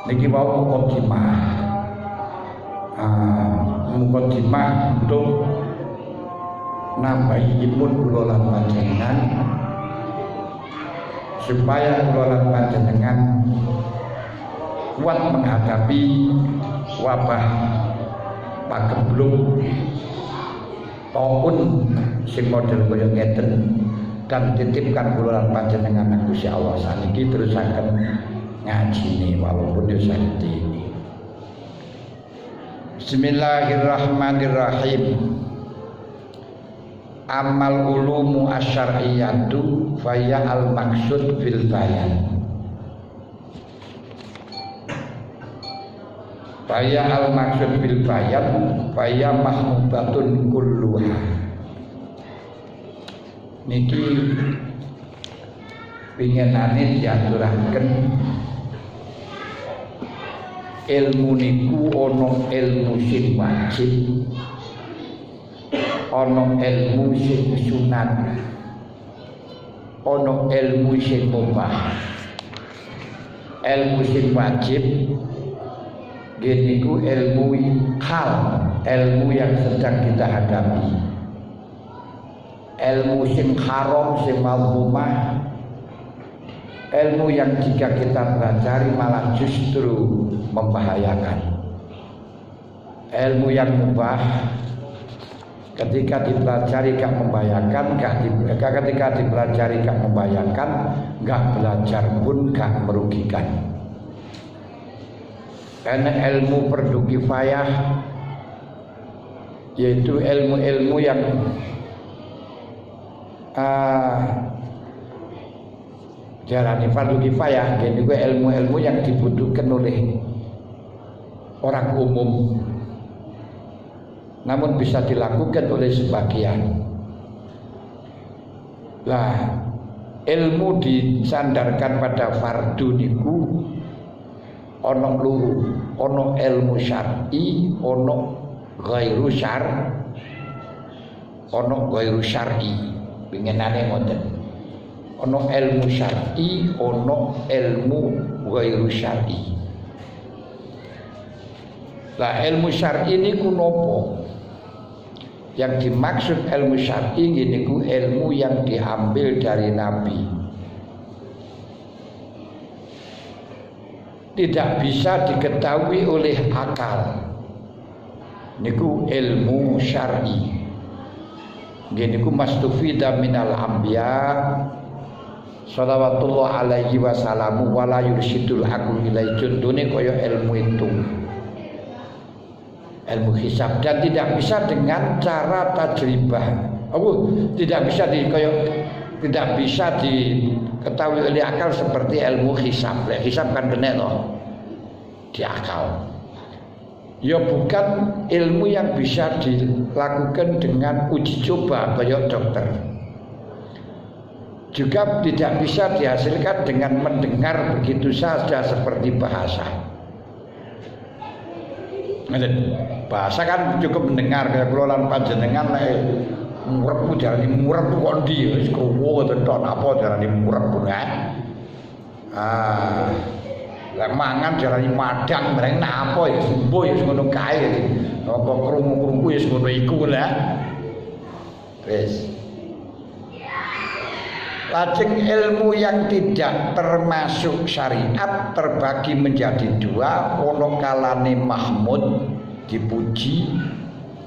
Niki wau mukadimah untuk nambahi imun kula lan panjenengan supaya kula lan panjenengan kuat menghadapi wabah pagebluk taun sing model kaya ngeten dan titipkan kula lan panjenengan Gusti Allah saniki terusaken ngajine walaupun yo sakit. Bismillahirrahmanirrahim. Amal ulumu asyariyatu faya al maksud fil bayan. Faya al maksud fil bayan faya mahmubatun kulluha. Niki pingenane diaturaken ilmu niku ana ilmu sing wajib, ana ilmu sing sunat, ana ilmu sing mubah. Ilmu sing wajib niku ilmu hal, ilmu yang sedang kita hadapi. Ilmu sing haram, sing mazmumah, ilmu yang jika kita pelajari malah justru membahayakan. Ilmu yang mubah ketika dipelajari gak membahayakan, ketika dipelajari gak membahayakan, gak belajar pun gak merugikan. Karena ilmu fardu kifayah yaitu ilmu-ilmu yang jarane fardu kifayah, jadi ilmu-ilmu yang dibutuhkan oleh orang umum, namun bisa dilakukan oleh sebagian. Lah, ilmu disandarkan pada fardu niku ono luru, ono ilmu syar'i, ono ghairu syar'i. Pingenane ngoten. Ono ilmu syar'i, ono ilmu ghairu syar'i. Lah ilmu syar'i niku nopo? Yang dimaksud ilmu syar'i niku ilmu yang diambil dari Nabi. Tidak bisa diketahui oleh akal. Niku ilmu syar'i. Niku mastufida minal anbiya shalawatullah alaihi wasallamu wala yursidul aqul ilai. Contohnya kaya ilmu itu, ilmu hisab, dan tidak bisa dengan cara tajribah. Tidak bisa tidak bisa diketahui oleh akal seperti ilmu hisab. Hisab kan kena loh di akal. Ya bukan ilmu yang bisa dilakukan dengan uji coba kayak dokter. Juga tidak bisa dihasilkan dengan mendengar begitu saja seperti bahasa. Bahasa kan cukup mendengar, kayak kelolaan panjenengan murep jarane murep kok ndi wis krungu teton apa jarane murep kan. Lek mangan jarane madang bareng napa ya sembuh ya ngono kae. Apa krungu-krungu ya ngono iku lah. Wis. Lajeng ilmu yang tidak termasuk syariat terbagi menjadi dua, ono kalane mahmud dipuji,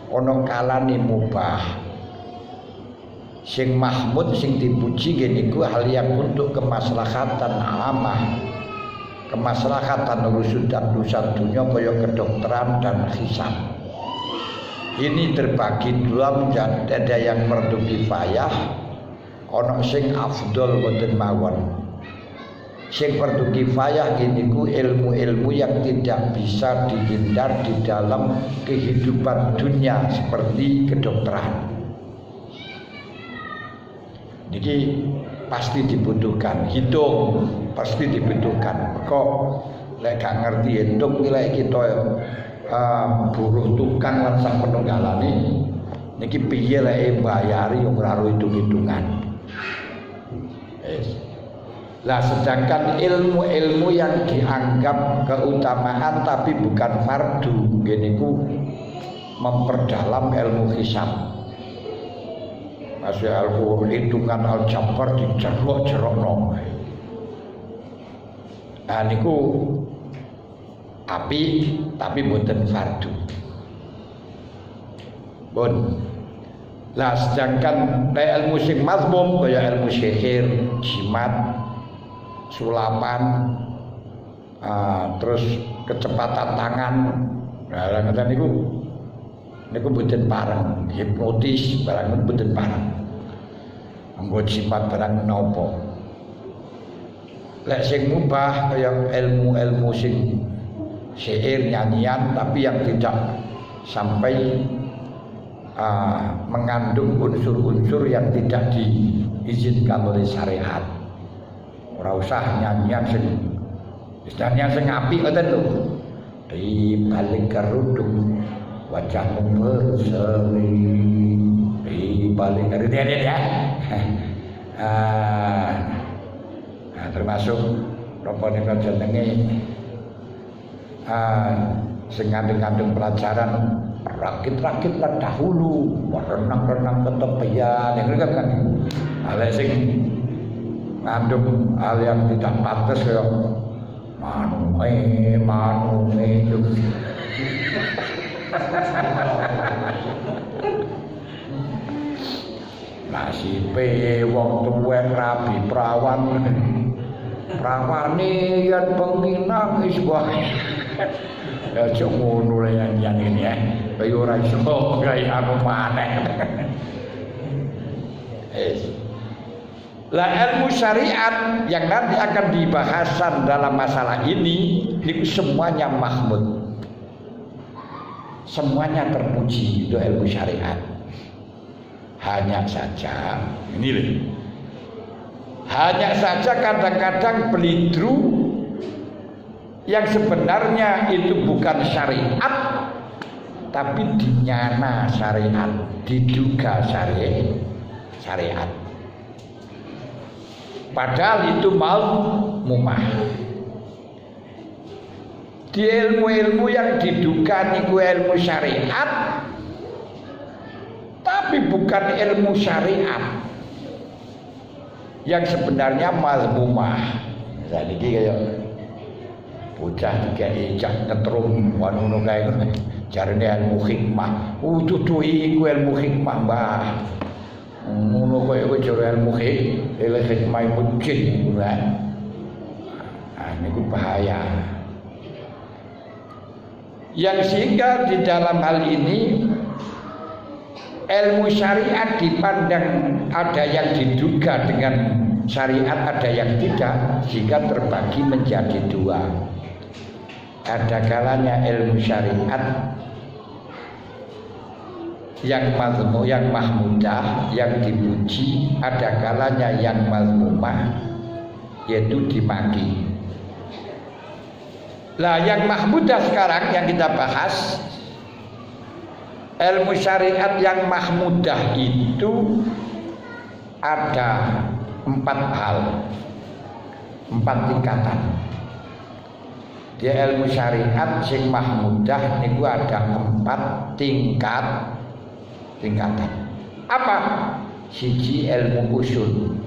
ono kalane mubah. Sing mahmud sing dipuji niku hal yang untuk kemaslahatan amah, kemaslahatan urusan dan urusan dunia kaya kedokteran dan hisab. Ini terbagi dua menjadi ada yang fardu kifayah, ana sing afdol boten mawon. Sing fardu kifayah niku ilmu-ilmu yang tidak bisa dihindar di dalam kehidupan dunia seperti kedokteran. Jadi pasti dibutuhkan, hitung pasti dibutuhkan. Kok lek gak ngerti hitung nilai kita buruh tukang lan sak penunggalane niki piye lek mbayari ora hitung-hitungan. Lah sedangkan ilmu-ilmu yang dianggap keutamaan tapi bukan fardu, gini ku memperdalam ilmu hisab. Masih hitungan aljabar dijerok-jerokno. Nah niku api tapi mboten fardu. Bon. Lah sedangkan ilmu sing mazmum kaya ilmu sihir, jimat, sulapan, terus kecepatan tangan, nah ngoten niku mboten pareng, hipnotis barang mboten pareng. Anggo jimat barang napa. Lek sing mubah kaya ilmu-ilmu sing syair nyanyian tapi yang tidak sampai mengandung unsur-unsur yang tidak diizinkan oleh syariat. Ora usah nyanyian sing apik ngoten lho. Di balik kerudung wajahmu berseri. Di balik kerudung ya. Termasuk rupane jenenge sing ngandung pelajaran rakit-rakitlah dahulu, renang-renang ke tepian, yang kan hal sing ngandung hal yang tidak pantas ya manu itu nasibe wong tuwek rabi prawane yen bengi nangis wae ya ngono yang ini ya kaya ora iso gawe anu maneh. Lah ilmu syariat yang nanti akan dibahasan dalam masalah ini itu semuanya mahmud, semuanya terpuji itu ilmu syariat. Hanya saja ini loh, hanya saja kadang-kadang belidru yang sebenarnya itu bukan syariat tapi dinyana syariat, diduga syariat. Padahal itu mumah. Di ilmu-ilmu yang diduga niku ilmu syariat tapi bukan ilmu syariat yang sebenarnya mazmumah. Jadi kayak bocah tiga ejak nyetrum ngono kae jarene ilmu hikmah. Dudu iku ilmu hikmah, Mbah. Ngono kowe jare ilmu hikmah mungkin ngono. Niku bahaya. Yang sehingga di dalam hal ini ilmu syariat dipandang ada yang diduga dengan syariat, ada yang tidak, sehingga terbagi menjadi dua. Ada kalanya ilmu syariat yang mazmum, yang mahmudah, yang dipuji, ada kalanya yang mazmumah, yaitu dimaki. Lah yang mahmudah sekarang yang kita bahas, ilmu syariat yang mahmudah itu ada 4 hal, 4 tingkatan. Di ilmu syariat sing mahmudah niku ada 4 tingkatan. Apa? Siji ilmu usul.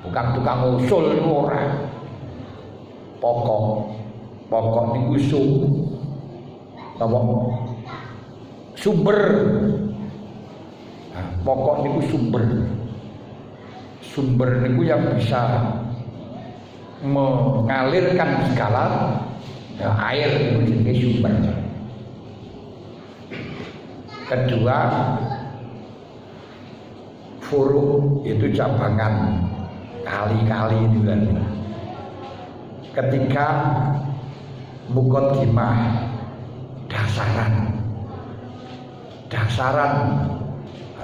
Bukan tukang usul niku ora. Pokok niku sumber. Nah, pokok niku sumber. Sumber niku yang bisa mengalirkan segala air itu jadi sumber. Kedua, furu itu cabangan, kali-kali itu kan. Ketiga, muqaddimah, dasaran.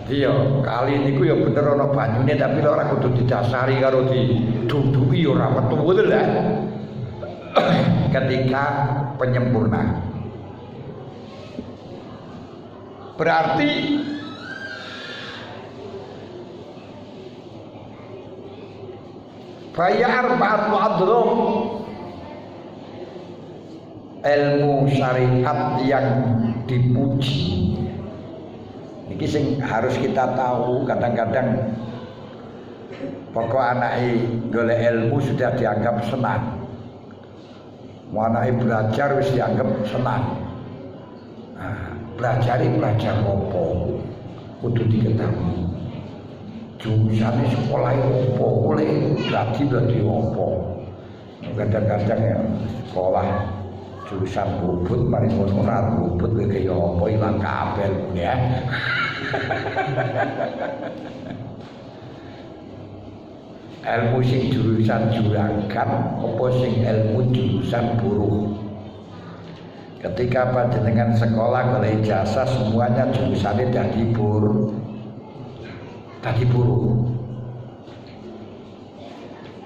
Jadi ya kali niku ya bener ana banyune tapi ora kudu didasari karo diduduki ora metu betul lah. Ketika penyempurna. Berarti Faya arba'atu adrum, ilmu syariat yang dipuji. Ini sing harus kita tahu. Kadang-kadang pokok anake golek ilmu sudah dianggap senang. Mau anake belajar wis dianggap senang. Nah, belajar apa? Kudu diketahui. Jurusan sekolah apa? Oleh dadi apa? Kadang-kadang ya sekolah jurusan bubut, mari ngono ora bubut kaya apa ilang kabel ya. Ilmu sing jurusan juragan apa sing ilmu jurusan buruh. Ketika panjenengan sekolah golek ijazah semuanya jurusannya dadi buruh.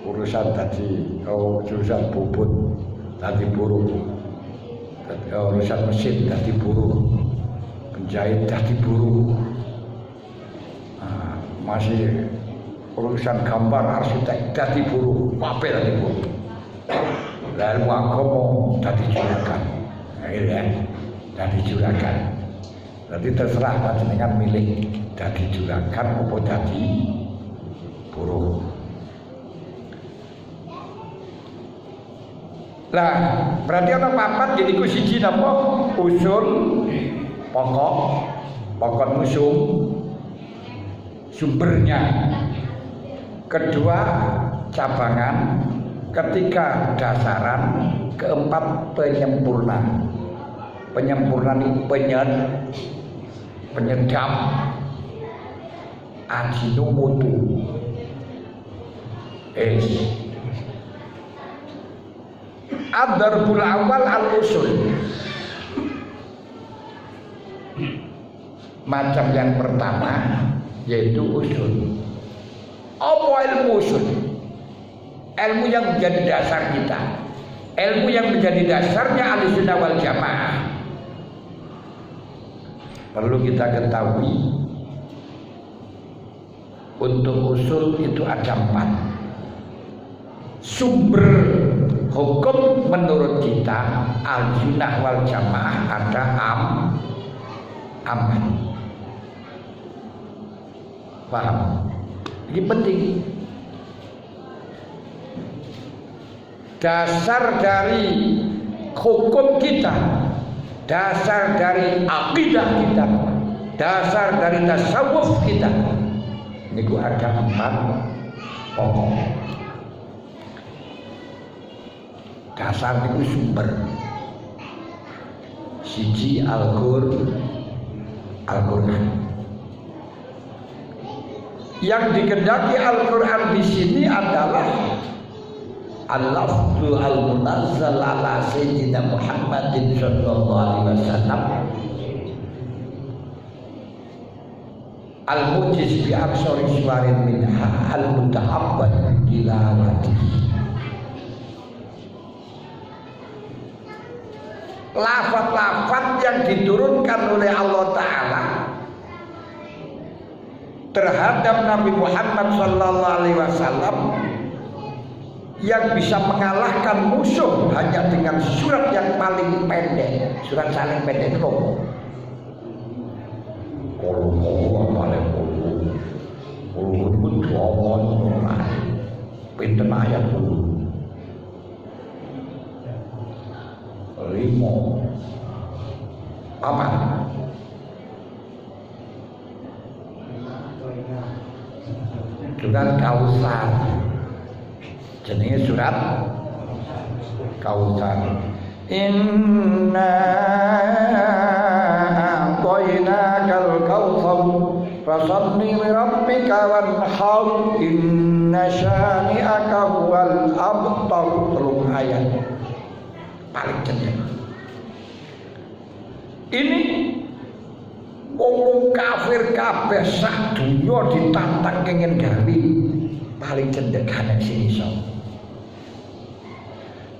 Urusan tadi jurusan bubut tadi buruh. Urusan mesin tadi buruh. Penjahit tadi buruh. Masih urusan gambar arsitek tadi buruh. Papel tadi buruh. Ilmu agama tadi juragan. Tadi juragan. Berarti terserah panjenengan milih dadi juragan apa dadi buruh. Lah, berarti ana papat jadi ku siji napa? Usul, pokok musuh, sumbernya. Kedua, cabangan. Ketiga, dasaran. Keempat, penyempurna. Penyempurna ini penyedap Ajinomoto. Ad-darbul awal al-usul. Macam yang pertama yaitu usul. Apa ilmu usul? Ilmu yang menjadi dasar kita. Ilmu yang menjadi dasarnya Ahlussunnah wal Jamaah. Perlu kita ketahui, untuk usul itu ada 4. Sumber hukum menurut kita Ahlussunnah wal Jamaah ada 4. Paham? Ini penting. Dasar dari hukum kita, dasar dari akidah kita, dasar dari tasawuf kita, ini ada 4 pokok. Dasar itu sumber. Siji Al-Qur'an. Yang dikehendaki Al-Qur'an di sini adalah al-lafzu al-munazzal ala sayyidina Muhammadin sallallahu alaihi wasallam al-mujiz bi aksari suwarin minha al-mutahabbad tilawati. Lafaz-lafaz yang diturunkan oleh Allah Ta'ala terhadap Nabi Muhammad sallallahu alaihi wasallam yang bisa mengalahkan musuh hanya dengan surat yang paling pendek. Surat paling pendek itu apa? Kalau paling itu awal pinten ayat dulu 5 apa? Surat Kautsar. Jenenge surat Kautsar. Inna a'tainakal kautsar fasalli li rabbika wanhar inna syani'aka huwal abtar. Telung ayat paling cendek. Ini wong kafir kabeh sak dunya ditantang kenging gawe paling cendek ana sing iso.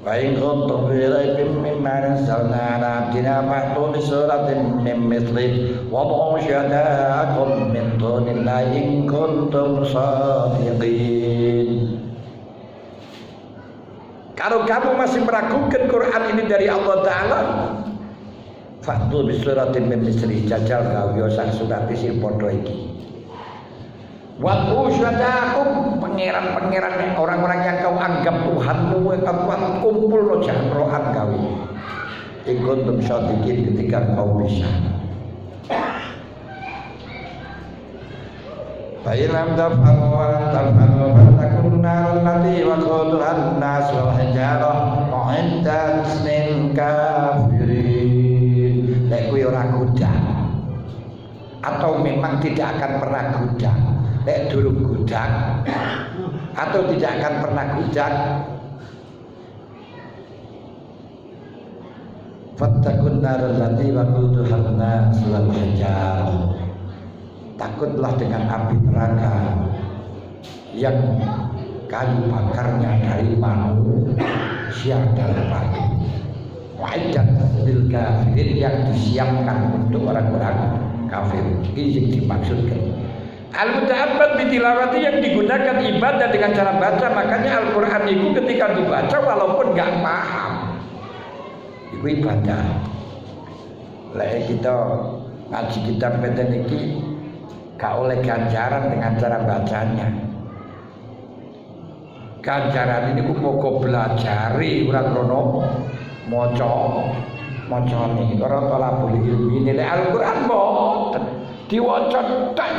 Wa in kuntum fi raibin mimma nazzalna ala abdina fa'tu bi suratin min mithli wa ad'u syuhada'akum min dunillahi in kuntum shadiqin. Kalau kamu masih meragukan Quran ini dari Allah Ta'ala, fa'tu bisuratin min misri, jajal gawe sak surat sing padha iki. Wa usyadakum, pangeran-pangeran orang-orang yang kau anggap Tuhanmu, yang kau kumpul lo jamroan gawe. Ikut syadiqin ketika kau bisa. Fa'ilam taf'alu wa lam taf'alu fatakun narun lati wa quduhan nas wal hijarah mu'iddat lil kafirin. Lek kuwi ora gudang atau memang tidak akan pernah gudang, lek durung gudang atau tidak akan pernah gudang, fatakun narun lati wa quduhan nas wal hijarah. Takutlah dengan api neraka yang kayu bakarnya dari manusia dan batu. Wa'iddat lil kafirin, yang disiapkan untuk orang-orang kafir. Ini yang dimaksudkan. Al-muta'abbad bitilawati, yang digunakan ibadah dengan cara baca. Makanya Al-Quran itu ketika dibaca walaupun gak paham, itu ibadah. Lah kita ngaji kitab beten iki gak oleh ganjaran dengan cara bacanya. Ganjaran ini ku pokok belajari ora krono macane. Ora talabul ilmi nilai Al-Qur'an mboten diwaca tok.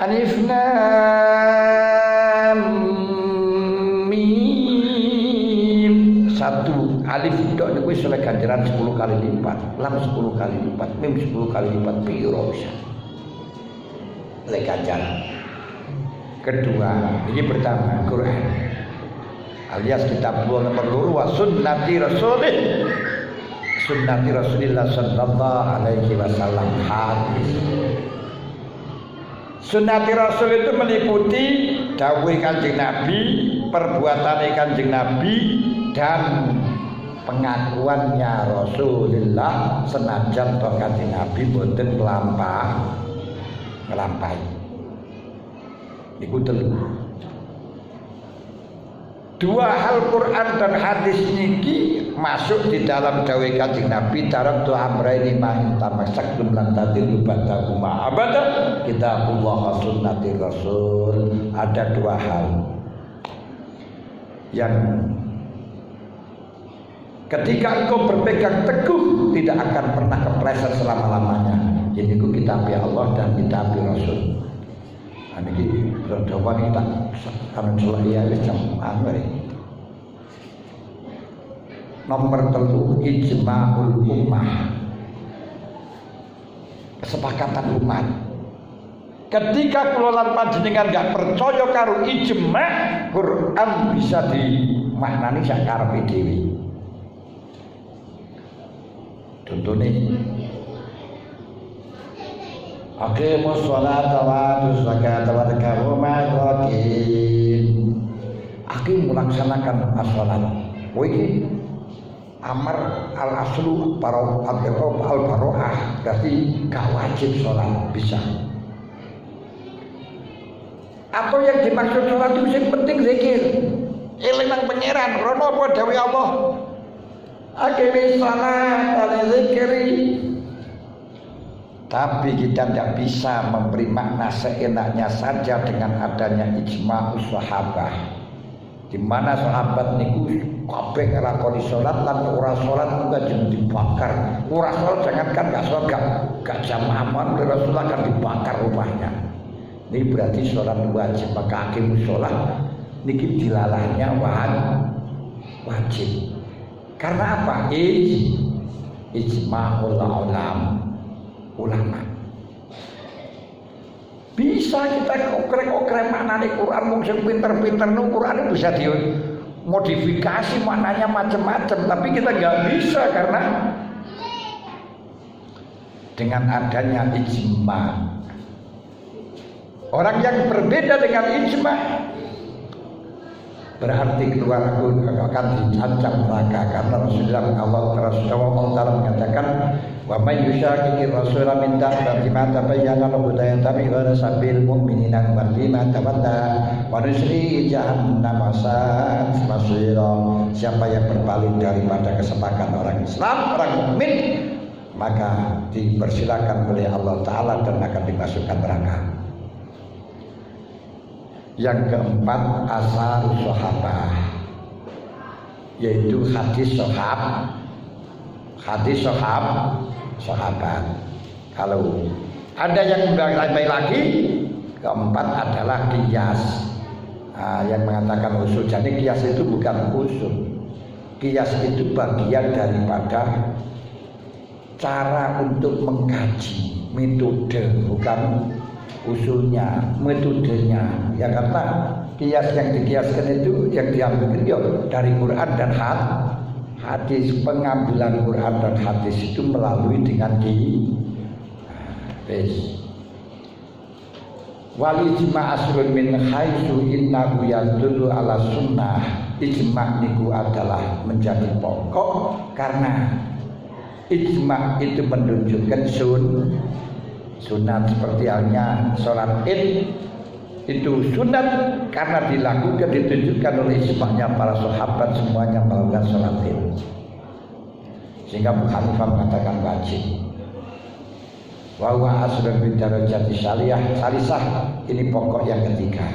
Alif Lam Mim. Satu alif tok niku wis oleh ganjaran 10 kali lipat, lam 10 kali lipat, mim 10 kali lipat, piro bisa. Oleh ganjaran. Kedua, ini pertama Quran. Alias kitab nomor 2 wa sunnati rasulih. Sunnati Rasulillah sallallahu alaihi wasallam hadis. Sunnati Rasul itu meliputi dawuh Kanjeng Nabi, perbuatan Kanjeng Nabi, dan pengakuannya Rasulullah senajan to Kanjeng Nabi boten nglampahi. Niku telu. Dua hal Quran dan hadis niki masuk di dalam dawuh Kanjeng Nabi, taraktu amraini ma intamasak lan tadilu ba'dahuma abada, kitabullah wa sunnati Rasul. Ada dua hal yang ketika engkau berpegang teguh tidak akan pernah kepleset selama-lamanya. Ini ku kitab Allah dan kitab Rasul. Ini jawaban kita kami selaya jam anwar. Nomor 3 ijma'ul ummah, kesepakatan umat. Ketika kula lan panjenengan gak percaya karo ijma', Quran bisa dimaknani sak karepe dhewe. Contohnya aqimus sholata wa atuz zakata wa dzakaru ma'aqin. Aqim melaksanakan as-shalat. Iki amar al-aslu al-baro'ah, berarti gak wajib sholat, bisa. Atau yang dimaksud sholat itu yang penting zikir, eling nang pangeran, rono apa dawuh Allah. Aqimis shalat wa dzikri. Tapi kita tidak bisa memberi makna seenaknya saja dengan adanya ijma'us sahabah, di mana sahabat niku kabeh nglakoni salat lan ora salat juga jeneng dibakar. Ora salat jangankan gak salat gak jamaah Rasulullah kan dibakar rumahnya. Ini berarti salat wajib, maka aqimus salat niki dilalahnya wajib. Karena apa? Ijma'ul ulama. Bisa kita okrek-okrek maknane Quran, mung sing pinter-pinter nu Quran bisa dimodifikasi maknanya macam-macam, tapi kita nggak bisa karena dengan adanya ijma. Orang yang berbeda dengan ijma berarti keluar aku akan dicancam neraka. Karena Rasulullah Taala mengatakan, wa may yushaqiqir rasula min ba'di ma tabayyana lahu la yattabi' ghayra sabil mu'minina ba'di ma tawalla wa nusri jahannam masira. Siapa yang berpaling daripada kesepakatan orang Islam, orang mukmin, maka dipersilakan oleh Allah Ta'ala dan akan dimasukkan neraka. Yang keempat, asar sahabah, yaitu hadis sahabat. Kalau ada yang lebih lagi, keempat adalah qiyas. Yang mengatakan usul. Jadi qiyas itu bukan usul. Qiyas itu bagian daripada cara untuk mengkaji, metode, bukan usulnya, metodenya. Ya karena kias yang dikiaskan itu yang diambil dari Quran dan hadis. Pengambilan Quran dan hadis itu melalui dengan hadis. Wal ijma' asrun min haitsu innahu yadullu ala sunnah. Ijma' niku adalah menjadi pokok karena ijma' itu menunjukkan sunat, seperti halnya sholat Id itu sunat karena dilakukan, ditunjukkan oleh ijma'nya para sahabat semuanya melakukan sholat Id, sehingga Abu Hanifah mengatakan wajib. Wa huwa aslun min darajati salisah, ini pokok yang ketiga.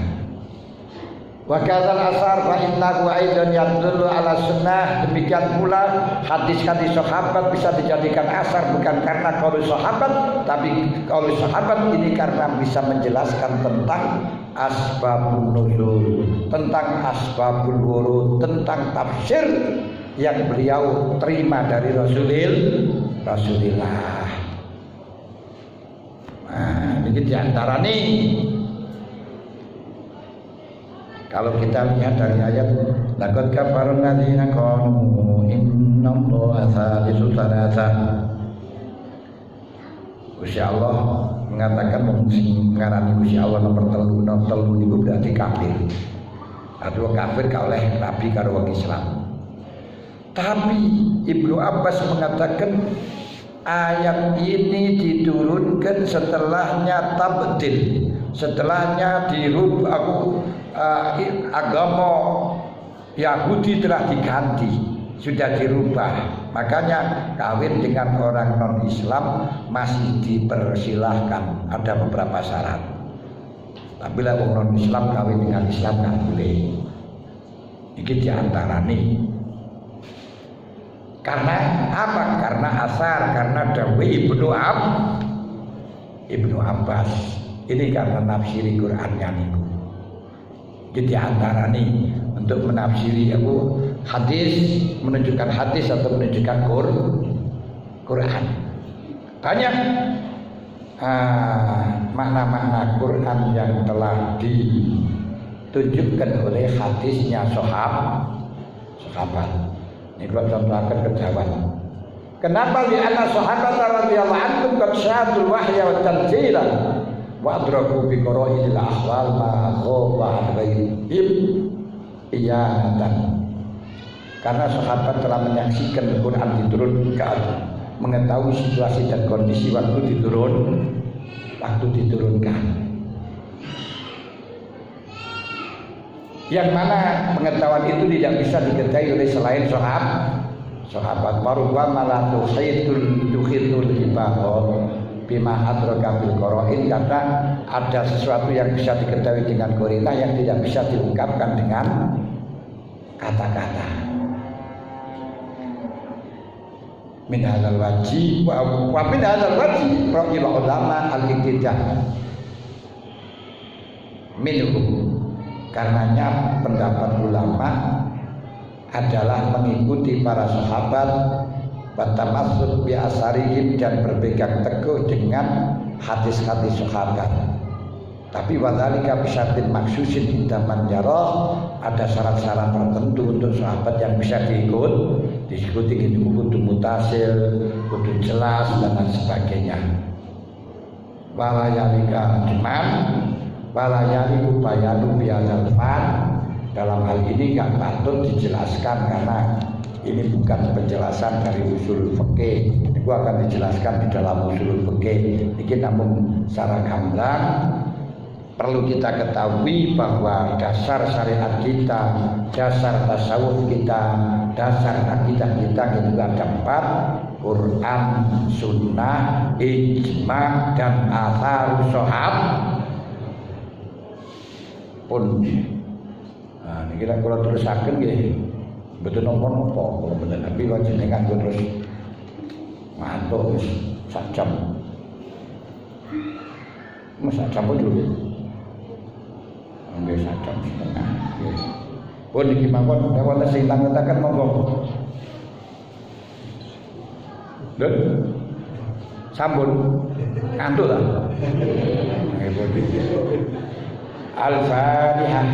Wa kadzal asar fa innahu aidan yadullu ala sunnah. Demikian pula hadis-hadis sahabat bisa dijadikan asar bukan karena qaul sahabat, tapi qaul sahabat ini karena bisa menjelaskan tentang asbabun nuzul, tentang asbabul wurud, tentang tafsir yang beliau terima dari Rasulullah. Nah, ini diantara nih. Kalau kita lihat dari ayat laqad kafara alladziina qalu innallaha thalithu tsalatsa. Gusti Allah mengatakan mengarani Gusti Allah nomor telu niku berarti kafir. Atau kafir oleh Nabi karo wong Islam. Tapi Ibnu Abbas mengatakan ayat ini diturunkan setelahnya tabdil, setelahnya dirubah agama Yahudi telah diganti, sudah dirubah. Makanya kawin dengan orang non-Islam masih dipersilahkan, ada beberapa syarat. Tapi lah orang non-Islam kawin dengan Islam nggak boleh. Ini diantara nih. Karena apa? Karena asar, karena dawai Ibnu Abbas. Ini karena nafsiri Qur'annya niku. Jadi antara nih untuk menafsiri aku hadis, menunjukkan hadis atau menunjukkan Quran. Banyak makna-makna Quran yang telah ditunjukkan oleh hadisnya sahabat. Ini kalau contohkan kejawan. Kenapa di anak sahabat radhiyallahu anhum qad syahadul wahya wa tanzila wa adraku bi qara'il ahwal ma ghaba ghairihim iyatan. Karena sahabat telah menyaksikan Quran diturunkan, mengetahui situasi dan kondisi waktu diturunkan. Yang mana pengetahuan itu tidak bisa diketahui oleh selain sahabat. Marubama la tuhitul ibadah bima adraka bil qara'in, karena ada sesuatu yang bisa diketahui dengan qarinah yang tidak bisa diungkapkan dengan kata-kata. Min hadzal wajib wa min hadzal wajib ra'il ulama al-iqtidah minhum. Karenanya pendapat ulama adalah mengikuti para sahabat, bertamassuk bi asarihim, dan berpegang teguh dengan hadis-hadis sahabat. Tapi wadzalika bisyartin maksusin indaman jarah, ada syarat-syarat tertentu untuk sahabat yang bisa diikuti gitu, kudu mutasil, kudu jelas dan lain sebagainya. Walayalika cuman walayali bayanu biadzal fan, dalam hal ini nggak patut dijelaskan karena ini bukan penjelasan dari usul fikih. Itu akan dijelaskan di dalam usul fikih. Ini namun secara gamblang perlu kita ketahui bahwa dasar syariat kita, dasar tasawuf kita, dasar akidah kita itu ada 4: Quran, Sunnah, Ijma, dan Athar Shahab pun. Nah, ini kita kalau terusaken nggih betul nopo-nopo kalau bener, tapi kalau jenengan terus ngantuk wis sak jam. Sak jam pun dulu. Nggih sak jam setengah. Nggih. Pun iki mawon nek wonten sing tanggetaken monggo. Lho. Sampun ngantuk ta? Nggih, Al-Fatihah.